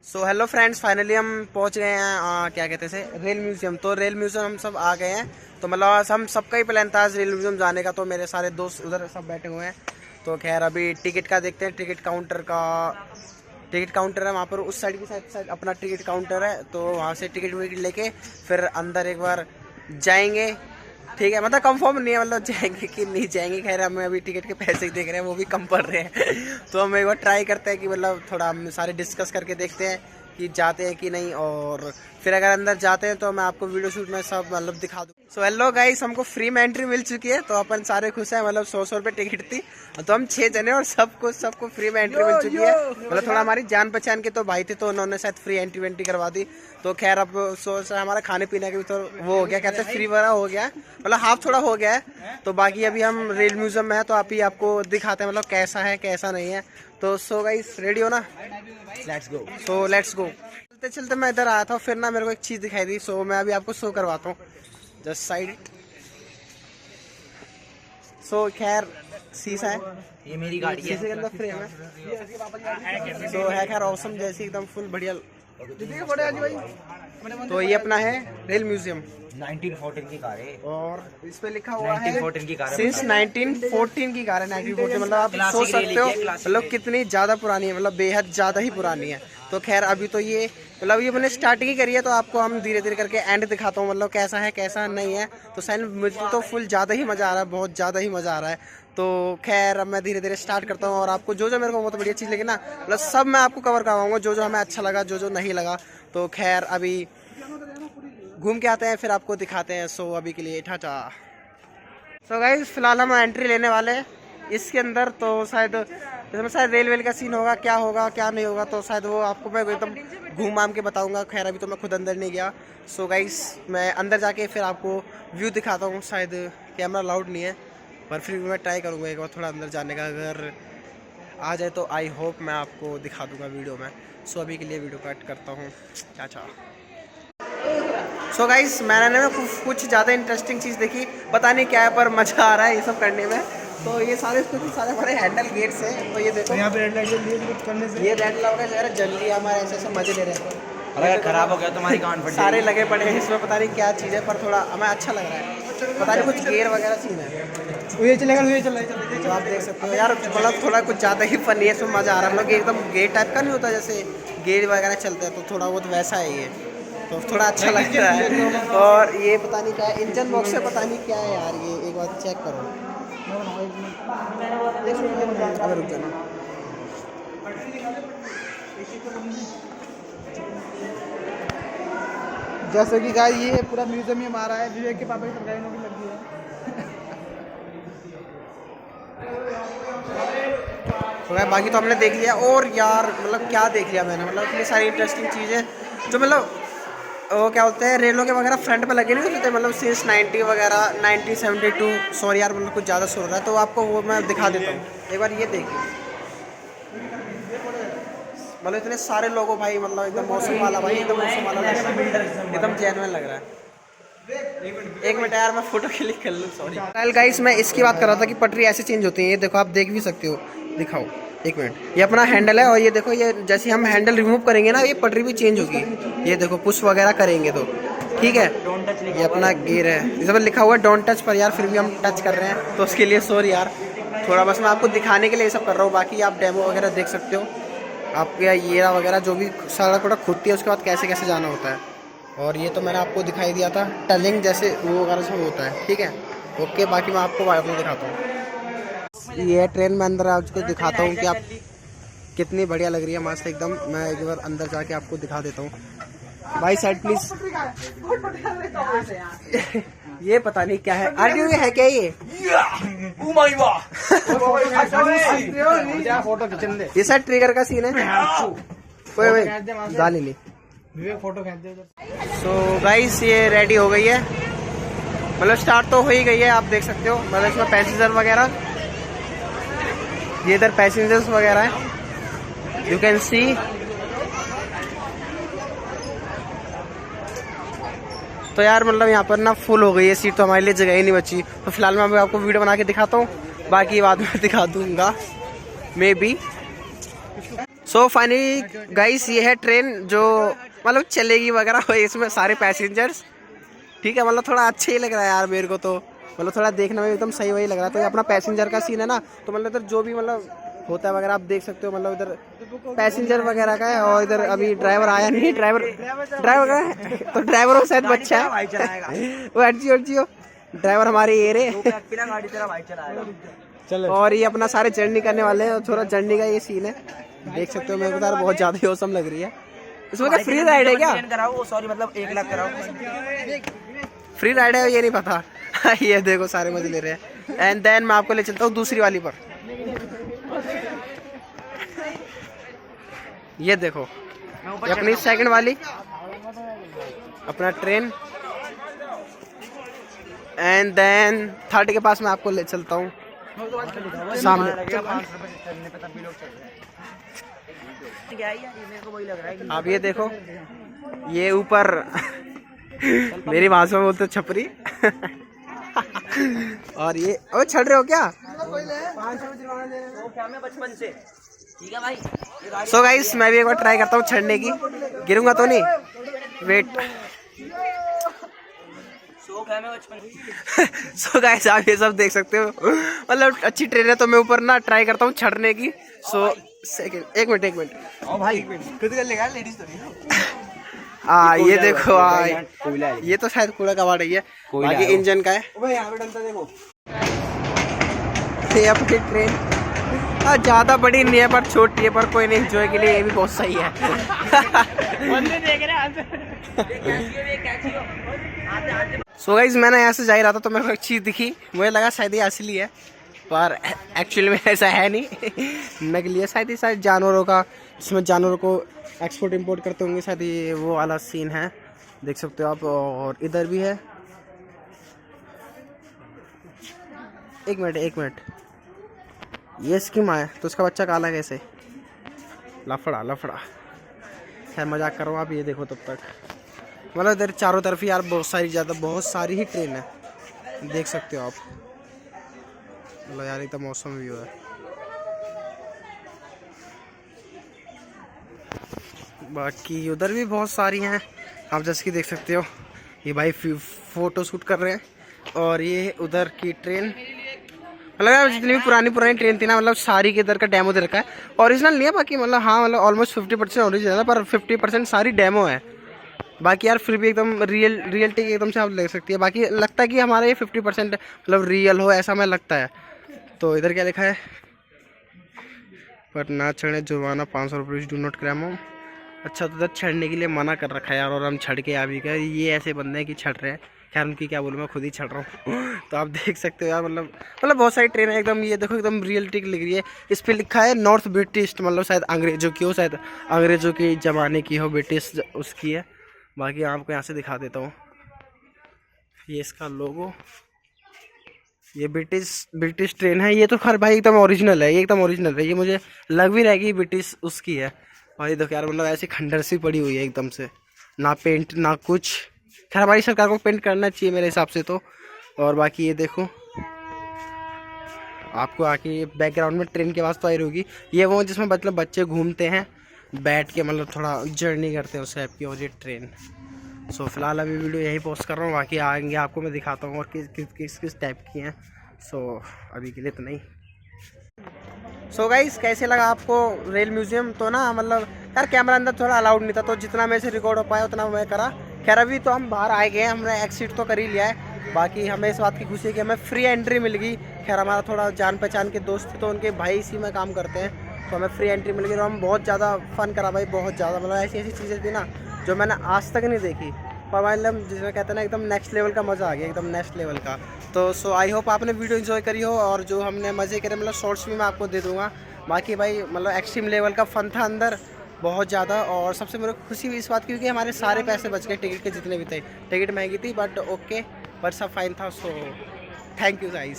So hello friends, finally हम पहुंच गए हैं क्या कहते हैं रेल म्यूजियम। तो रेल म्यूजियम हम सब आ गए हैं। तो मतलब हम सबका ही प्लान था रेल म्यूजियम जाने का। तो मेरे सारे दोस्त उधर सब बैठे हुए हैं। तो खैर अभी टिकट का देखते हैं। टिकट काउंटर है वहाँ पर, उस साइड की साइड अपना टिकट काउंटर है। तो वहाँ से टिकट विकट लेके फिर अंदर एक बार जाएंगे। ठीक है, मतलब कंफर्म नहीं है मतलब जाएंगे कि नहीं जाएंगे। खैर हमें अभी टिकट के पैसे देख रहे हैं, वो भी कम पड़ रहे हैं। तो हम एक बार ट्राई करते हैं कि मतलब थोड़ा हम सारे डिस्कस करके देखते हैं कि जाते हैं कि नहीं। और फिर अगर अंदर जाते हैं तो मैं आपको वीडियो शूट में सब मतलब दिखा दूँ। सो हेलो गाइस, हमको फ्री में एंट्री मिल चुकी है। तो अपन सारे खुश हैं। मतलब 100 रुपये टिकट थी। तो हम 6 जने और सबको फ्री में एंट्री मिल चुकी है। मतलब थोड़ा हमारी जान पहचान के तो भाई थे, तो उन्होंने शायद फ्री एंट्री वेंट्री करवा दी। तो खैर अब सोच हमारा खाने पीने का भी तो वो हो गया, कहते हैं फ्री वगैरह हो गया, मतलब हाफ थोड़ा हो गया है। तो बाकी अभी हम रेल म्यूजियम में है, तो आप ही आपको दिखाते हैं मतलब कैसा है कैसा नहीं है। तो सो गाइस रेडी हो ना, let's go. So let's go. चलते चलते मैं इधर आया था, फिर ना मेरे को एक चीज़ दिखाई दी। सो मैं अभी आपको शो करवाता हूँ, जस्ट साइड। सो खैर शीशा है, ये मेरी गाड़ी है। शीशे के अंदर फ्रेम है। सो है खैर ऑसम जैसी एकदम फुल बढ़िया। तो ये अपना है रेल म्यूजियम। 1914 की कार है और इस पे लिखा हुआ है 1914 की कार है। सिंस 1914 की कार है। 1914 मतलब आप सोच सकते हो मतलब कितनी ज्यादा पुरानी है, मतलब बेहद ज्यादा ही पुरानी है। तो खैर अभी तो ये मतलब ये मैंने स्टार्टिंग ही करी है। तो आपको हम धीरे धीरे करके एंड दिखाता हूँ मतलब कैसा है कैसा नहीं है। तो शायद मुझे तो फुल ज्यादा ही मजा आ रहा है, बहुत ज्यादा ही मजा आ रहा है। तो खैर अब मैं धीरे धीरे स्टार्ट करता हूँ और आपको जो जो मेरे को बहुत बढ़िया चीज़ लगी ना, मतलब सब मैं आपको कवर करवाऊंगा, जो जो हमें अच्छा लगा, जो जो नहीं लगा। तो खैर अभी घूम के आते हैं, फिर आपको दिखाते हैं। सो अभी के लिए टाटा। सो गाइस फिलहाल हम एंट्री लेने वाले हैं इसके अंदर। तो शायद इसमें शायद रेलवे का सीन होगा, क्या होगा क्या नहीं होगा, तो शायद वो आपको मैं एकदम घूम आम के बताऊंगा। खैर अभी तो मैं खुद अंदर नहीं गया। सो गाइस मैं अंदर जाके फिर आपको व्यू दिखाता हूँ। शायद कैमरा अलाउड नहीं है, पर फिर भी मैं ट्राई करूँगा एक बार थोड़ा अंदर जाने का। अगर आ जाए तो आई होप मैं आपको दिखा दूँगा वीडियो में। सो अभी के लिए वीडियो कट करता हूँ, चाचा। सो गाइस मैंने ना कुछ ज़्यादा इंटरेस्टिंग चीज़ देखी, पता नहीं क्या है पर मज़ा आ रहा है ये सब करने में। तो ये सारे सारे हमारे हैंडल गेट्स हैं। तो ये देखो यहाँ पे रेड लाइट करने से ये रेड लाइट जल्दी हमारे ऐसे मजे ले रहे हैं। अगर खराब हो गया तो हमारी कान फट सारे लगे पड़े हैं इसमें, पता नहीं क्या चीज़ है पर थोड़ा हमें अच्छा लग रहा है। पता नहीं कुछ गेयर वगैरह सीन है। ये चलेगा तो आप देख सकते हो यार, मतलब थोड़ा कुछ ज़्यादा ही फनी है, इसमें मज़ा आ रहा है। मतलब एकदम गेयर टाइप का नहीं होता जैसे गेयर वगैरह चलते हैं, तो थोड़ा बहुत वैसा है ये। तो थोड़ा अच्छा लग रहा है। और ये पता नहीं क्या है, इंजन बॉक्स है, पता नहीं क्या है यार ये, एक बार चेक करो। अगर रुक जाना, जैसे कि गाइस ये पूरा म्यूजियम ही हमारा है। विवेक के पापा की सरकारी नौकरी लगी है। तो बाकी तो हमने देख लिया। और यार मतलब क्या देख लिया मैंने, मतलब इतनी सारी इंटरेस्टिंग चीज़ें जो मतलब वो क्या बोलते हैं रेलों के वगैरह फ्रंट पे लगे नहीं होते, मतलब सिंस 90 वगैरह 1972। सॉरी यार मतलब कुछ ज़्यादा सुन रहा है, तो आपको वो मैं दिखा देता हूँ एक बार। ये देखिए मतलब इतने सारे लोगों भाई, मतलब एकदम मौसम वाला भाई, एकदम मौसम वाला लग रहा है, एकदम जेन्युइन लग रहा है। एक मिनट यार मैं फोटो क्लिक कर लूँ, सॉरी गाइस। मैं इसकी बात कर रहा था कि पटरी ऐसे चेंज होती है। ये देखो आप देख भी सकते हो, दिखाओ एक मिनट। ये अपना हैंडल है और ये देखो ये जैसे हम हैंडल रिमूव करेंगे ना, ये पटरी भी चेंज होगी। ये देखो पुश वगैरह करेंगे तो ठीक है। ये अपना गियर है, इस पर लिखा हुआ है डोंट टच, पर यार फिर भी हम टच कर रहे हैं, तो उसके लिए सॉरी यार। थोड़ा बस मैं आपको दिखाने के लिए ये सब कर रहा हूँ। बाकी आप डेमो वगैरह देख सकते हो। आपके ये वगैरह जो भी सारा थोड़ा खुदती है, उसके बाद कैसे कैसे जाना होता है। और ये तो मैंने आपको दिखाई दिया था टलिंग जैसे वो वगैरह सब होता है, ठीक है ओके। बाकी मैं आपको बाद में दिखाता हूँ। ये ट्रेन में अंदर आपको दिखाता हूँ कि आप कितनी बढ़िया लग रही है, मस्त एकदम। मैं एक बार अंदर जाके आपको दिखा देता हूँ। भाई साइड प्लीज। ये पता नहीं क्या है, आरटीओ है क्या ये? फोटो खींचने दे, ये शायद ट्रिगर का सीन है। कोई भाई गाली नहीं, फोटो खींच दे। सो गाइस ये रेडी हो गई है, मतलब स्टार्ट तो हो ही गई है, आप देख सकते हो। मतलब इसमें पैसेंजर वगैरह, ये इधर पैसेंजर्स वगैरह है, यू कैन सी। तो यार मतलब यहाँ पर ना फुल हो गई है सीट, तो हमारे लिए जगह ही नहीं बची। तो फिलहाल मैं आपको वीडियो बना के दिखाता हूँ, बाकी बाद में दिखा दूंगा may be. So finally guys ये है ट्रेन जो मतलब चलेगी वगैरह, इसमें सारे पैसेंजर्स, ठीक है। मतलब थोड़ा अच्छा ही लग रहा है यार मेरे को तो, मतलब थोड़ा देखने में एकदम सही वही लग रहा है। तो ये अपना पैसेंजर का सीन है ना, तो मतलब इधर जो भी मतलब होता है वगैरह आप देख सकते हो, मतलब इधर पैसेंजर वगैरह का है। और इधर अभी ड्राइवर आया नहीं, ड्राइवर का है तो ड्राइवर वो शायद बच्चा है वो अर्जियो ड्राइवर हमारे ये रे। गाड़ी तेरा भाई चलाएगा। चलो, और ये अपना सारे जर्नी करने वाले हैं, और थोड़ा जर्नी का ये सीन है, देख सकते हो। मेरे को बहुत ज्यादा ही औसम लग रही है। इसमें क्या फ्री राइड है क्या? कराओ, सॉरी मतलब 1 लाख कराओ। फ्री राइड है ये नहीं पता ये देखो सारे मजे ले रहे हैं। एंड देन मैं आपको ले चलता हूँ दूसरी वाली पर। ये देखो ये अपनी सेकंड वाली अपना ट्रेन। एंड देन थर्ड के पास मैं आपको ले चलता हूँ सामने। आप ये देखो, ये ऊपर मेरी भाषा में बोलते छपरी और ये ओ छड़ रहे हो क्या? बचपन से ठीक है भाई। सो गाइस मैं भी एक बार ट्राई करता हूँ चढ़ने की, गिरूंगा तो नहीं? वेट। सो गाइस आप ये सब देख सकते हो, मतलब अच्छी ट्रेन है। तो मैं ऊपर ना ट्राई करता हूँ चढ़ने की। सो सेकंड, एक मिनट ओ भाई खुद कर लेगा, लेडीज तो नहीं। ये देखो ये तो शायद कूड़ा कबाड़ ही है, बाकी इंजन का है। देखो ये अपनी ट्रेन ज्यादा बड़ी नहीं है पर छोटी है, पर कोई नहीं, एंजॉय के लिए ये भी बहुत सही है। सो गाइस मैंने यहाँ से जा ही रहा था तो मेरे को एक चीज दिखी, मुझे लगा शायद ये असली है, पर एक्चुअली में ऐसा है नहीं, नकली है। शायद ये शायद जानवरों का, इसमें जानवरों को एक्सपोर्ट इंपोर्ट करते होंगे, शायद ये वो वाला सीन है, देख सकते हो आप। और इधर भी है, एक मिनट, ये इसकी माँ है तो उसका बच्चा काला कैसे? लफड़ा खैर मजाक कर रहा हूँ आप। ये देखो तब तक मतलब इधर चारों तरफ यार बहुत सारी ही ट्रेन है, देख सकते हो आप। मतलब यार एकदम मौसम व्यू है। बाकी उधर भी बहुत सारी हैं आप जैसे कि देख सकते हो। ये भाई फोटो शूट कर रहे हैं। और ये उधर की ट्रेन, मतलब जितनी भी पुरानी ट्रेन थी ना, मतलब सारी के इधर का डेमो दे रखा है। ओरिजिनल नहीं है बाकी, मतलब हाँ मतलब ऑलमोस्ट 50% ओरिजिनल है, पर 50% सारी डेमो है। बाकी यार फिर भी एकदम रियलिटी एकदम से आप ले सकती है। बाकी लगता है कि हमारा ये 50% मतलब रियल हो, ऐसा हमें लगता है। तो इधर क्या लिखा है? पर ना चढ़ने जुर्माना 500 रुपये, डू नॉट क्लेम होम। अच्छा तो इधर चढ़ने के लिए मना कर रखा है यार, और हम चढ़ के आ भी गए। ये ऐसे बंदे हैं कि चढ़ रहे हैं, खैर उनकी क्या बोलूँ, मैं खुद ही चढ़ रहा हूँ। तो आप देख सकते हो यार, मतलब बहुत सारी ट्रेन है एकदम। ये देखो एकदम रियलिटिक लिख रही है। इस पर लिखा है नॉर्थ ब्रिटिश, मतलब शायद अंग्रेजों की हो, शायद अंग्रेजों के ज़माने की हो, ब्रिटिश उसकी है। बाकी आपको यहाँ से दिखा देता हूँ, ये इसका लोगो, ये ब्रिटिश ट्रेन है। ये तो खैर भाई एकदम ओरिजिनल है, ये एकदम ओरिजिनल है। ये मुझे लग भी रहा है कि ब्रिटिश उसकी है। और ये देखो यार, मतलब ऐसी खंडर सी पड़ी हुई है एकदम से, ना पेंट ना कुछ। खैर हमारी सरकार को पेंट करना चाहिए मेरे हिसाब से तो। और बाकी ये देखो, आपको आके बैकग्राउंड में ट्रेन की आवाज़ तो आई होगी। ये वो जिसमें मतलब बच्चे घूमते हैं बैठ के, मतलब थोड़ा जर्नी करते हैं उस टाइप की, और ये ट्रेन। सो फिलहाल अभी वीडियो यहीं पोस्ट कर रहा हूँ, बाकी आएंगे आपको मैं दिखाता हूँ और किस टाइप की हैं। सो अभी के लिए तो नहीं। सो गाइस कैसे लगा आपको रेल म्यूजियम? तो ना मतलब यार कैमरा अंदर थोड़ा अलाउड नहीं था, तो जितना मेरे से रिकॉर्ड हो पाया उतना मैं करा। खैर अभी तो हम बाहर आए गए हैं, हमने एक्सिट तो कर ही लिया है। बाकी हमें इस बात की खुशी है कि हमें फ्री एंट्री मिल गई। खैर हमारा थोड़ा जान पहचान के दोस्त थे, तो उनके भाई इसी में काम करते हैं, तो हमें फ्री एंट्री मिल गई। और हम बहुत ज़्यादा फन करा भाई, बहुत ज़्यादा। मतलब ऐसी चीज़ें थी ना जो मैंने आज तक नहीं देखी, पर मतलब जिसमें कहते हैं ना एकदम नेक्स्ट लेवल का मज़ा आ गया, एकदम नेक्स्ट लेवल का। तो सो आई होप आपने वीडियो एंजॉय करी हो, और जो हमने मज़े करे मतलब शॉर्ट्स भी मैं आपको दे दूँगा। बाकी भाई मतलब एक्सट्रीम लेवल का फन था अंदर बहुत ज़्यादा। और सबसे मेरे को खुशी हुई इस बात की, क्योंकि हमारे सारे पैसे बच गए टिकट के जितने भी थे। टिकट महंगी थी बट ओके, बट सब फाइन था। So thank you guys.